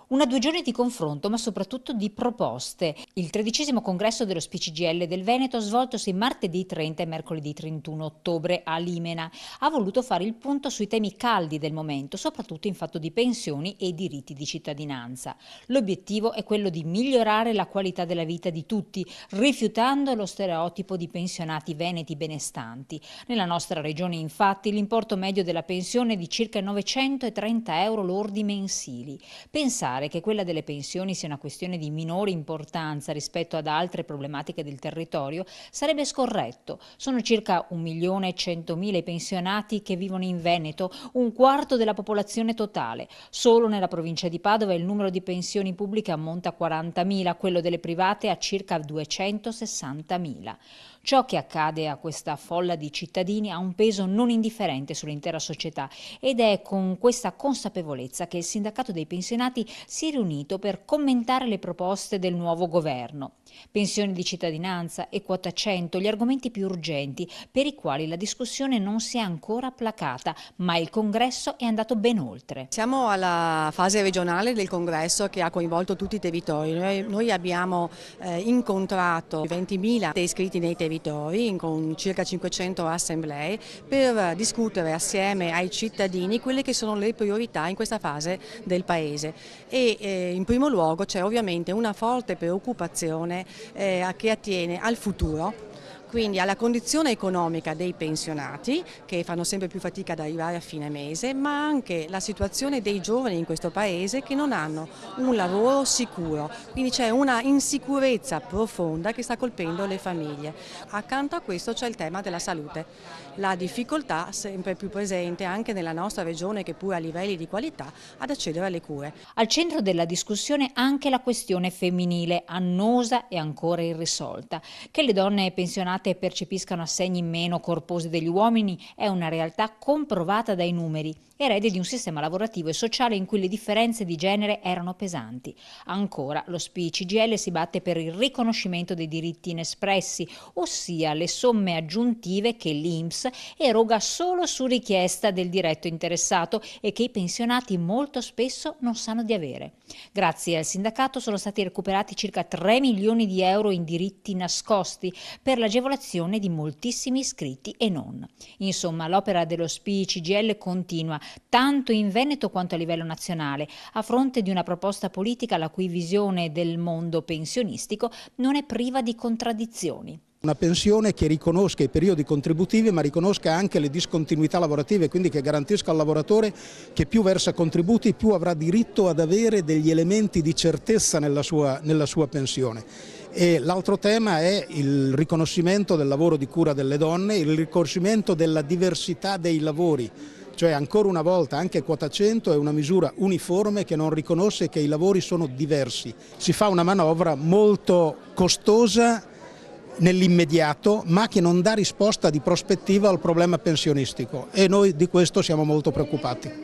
Una 2 giorni di confronto, ma soprattutto di proposte. Il 13° congresso dello SPCGL del Veneto, svoltosi martedì 30 e mercoledì 31 ottobre a Limena, ha voluto fare il punto sui temi caldi del momento, soprattutto in fatto di pensioni e diritti di cittadinanza. L'obiettivo è quello di migliorare la qualità della vita di tutti, rifiutando lo stereotipo di pensionati veneti benestanti. Nella nostra regione, infatti, l'importo medio della pensione è di circa 930 euro lordi mensili. Pensare che quella delle pensioni sia una questione di minore importanza rispetto ad altre problematiche del territorio sarebbe scorretto. Sono circa 1.100.000 i pensionati che vivono in Veneto, un quarto della popolazione totale. Solo nella provincia di Padova il numero di pensioni pubbliche ammonta a 40.000, quello delle private a circa 260.000. Ciò che accade a questa folla di cittadini ha un peso non indifferente sull'intera società ed è con questa consapevolezza che il sindacato dei pensionati si è riunito per commentare le proposte del nuovo governo. Pensioni di cittadinanza e quota 100, gli argomenti più urgenti per i quali la discussione non si è ancora placata, ma il congresso è andato ben oltre. Siamo alla fase regionale del congresso che ha coinvolto tutti i territori. Noi abbiamo incontrato 20.000 iscritti nei territori con circa 500 assemblee per discutere assieme ai cittadini quelle che sono le priorità in questa fase del Paese. E in primo luogo c'è ovviamente una forte preoccupazione che attiene al futuro. Quindi alla condizione economica dei pensionati che fanno sempre più fatica ad arrivare a fine mese, ma anche la situazione dei giovani in questo paese che non hanno un lavoro sicuro, quindi c'è una insicurezza profonda che sta colpendo le famiglie. Accanto a questo c'è il tema della salute, la difficoltà sempre più presente anche nella nostra regione che pure a livelli di qualità ad accedere alle cure. Al centro della discussione anche la questione femminile, annosa e ancora irrisolta. Che le donne pensionate percepiscano assegni meno corposi degli uomini è una realtà comprovata dai numeri, erede di un sistema lavorativo e sociale in cui le differenze di genere erano pesanti. Ancora, lo SPCGL si batte per il riconoscimento dei diritti inespressi, ossia le somme aggiuntive che l'INPS eroga solo su richiesta del diretto interessato e che i pensionati molto spesso non sanno di avere. Grazie al sindacato sono stati recuperati circa 3 milioni di euro in diritti nascosti per l'agevolazione di moltissimi iscritti e non. Insomma, l'opera dello SPCGL continua, tanto in Veneto quanto a livello nazionale, a fronte di una proposta politica la cui visione del mondo pensionistico non è priva di contraddizioni. Una pensione che riconosca i periodi contributivi ma riconosca anche le discontinuità lavorative, quindi che garantisca al lavoratore che più versa contributi più avrà diritto ad avere degli elementi di certezza nella sua pensione. E l'altro tema è il riconoscimento del lavoro di cura delle donne, il riconoscimento della diversità dei lavori. Cioè ancora una volta anche quota 100 è una misura uniforme che non riconosce che i lavori sono diversi. Si fa una manovra molto costosa nell'immediato ma che non dà risposta di prospettiva al problema pensionistico e noi di questo siamo molto preoccupati.